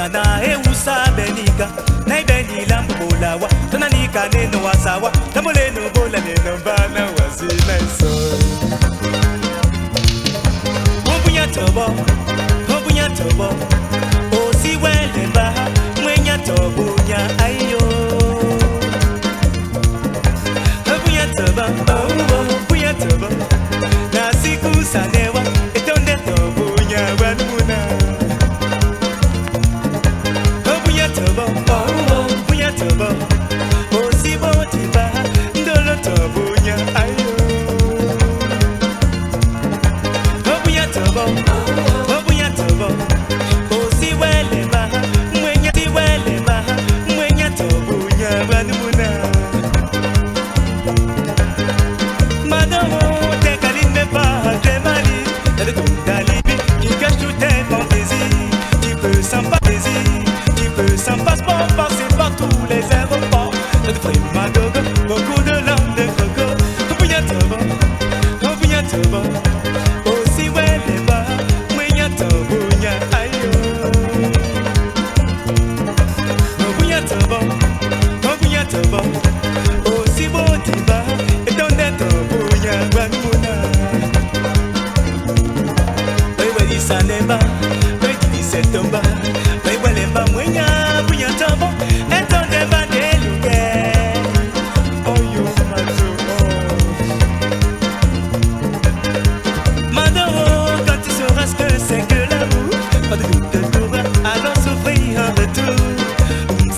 bunyana eusa benika na ibeni lambo bolawa tonanika neno wasawa tamoleno bola neno bana wasineso Obunya tobo osi wele ba mwenya tobunya ayo Obunya tobo na siku sanewa etonde tobunya wanuna Obunya tobo osi botiba ndolo tobunya ayo Obunya tobo osi wele ba mwenya tobunya wanuna Madame t'es câline mais pas très mali T'as le ton d'alibi qui cache toutes tes fantaisies Tu peux sans fantaisie, tu peux sans passeport passer par tous les aéroports T'as de fruits magogo, beaucoup de langue de coco Obunya tobo Osi wele ba, mwenya tobunya ayo Obunya tobo Osi botiba, etonde tobunya wanmuna Wewe lisaneba, wewe lisetomba Wewe lemba mwenya bunya tobo, etonde bandeluke Oyo mato Madame, quand tu sauras ce que c'est que l'amour Pas de doute t'auras alors souffrir en retour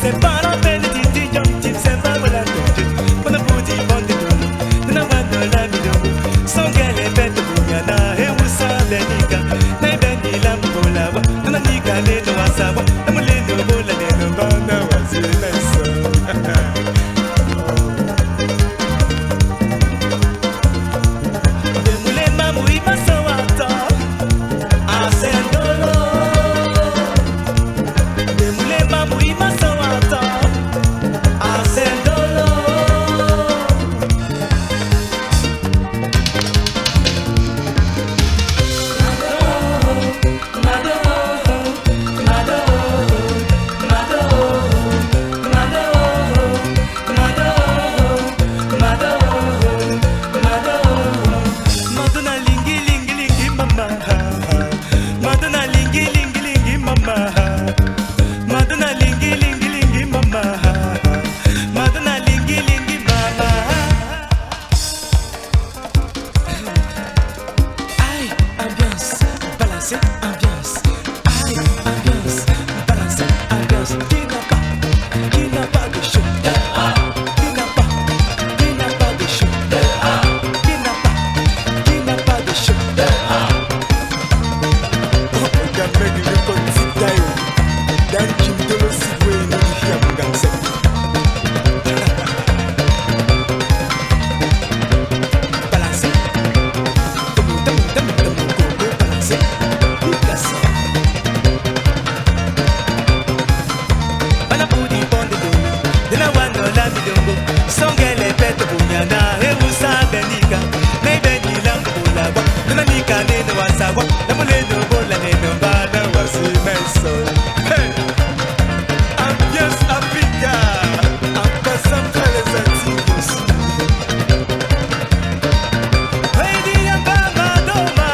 C'est pas la peine de dire tu ne sais pas voilà ton Dieu Pour ne pas dire bon de nous N'a pas de la vie de vous Sans qu'elle est bête bunyana et où ça benika Na ibeni la mbolawa Nana nika neno wasawa Na muleno bola neno bana wasineso Demulema muima sawata Asendolo Demulema muima sawata Asendolo Madonna lingi lingi lingi mama Madonna lingi lingi lingi mama Madonna lingi lingi lingi mama Madonna lingi lingi mama Aïe, ambiance, balancez, ambiance Aïe, ambiance, balancez, ambiance Qui n'a pas de chaud Qui n'a pas de chaud Qui n'a pas de chaud Ogameni nikotitayo Danki mdolo sigwe nilihia mganse Balance Balance Balance Bana budi bonde dongo Dena wano la midongo Songele pete bunyana Eusa benika Na ibeni lango bolawa Nana nika neno wasawa Na muleno bola neno bana wasineso Hey! Ambiance Africa En passant par les Antilles aussi Heidi yamba madoma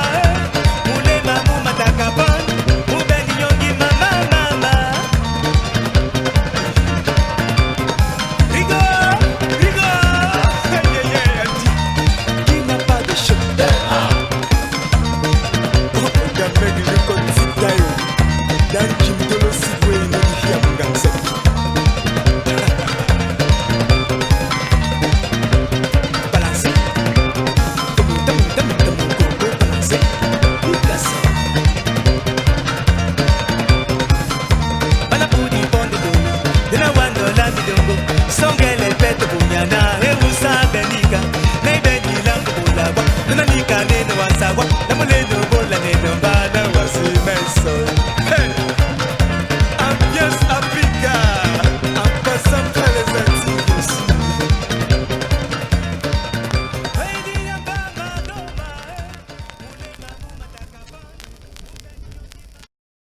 Mulema mumatakapon Mubeni yongi mama mama Rigo, Rigo Yeah, yeah, yeah Qui n'a pas de chaud Ogameni nikotitayo Danki mdolo sigwe nilihia mganse Balance Balance Bana budi bonde dongo Dena wano la midongo Songele pete bunyana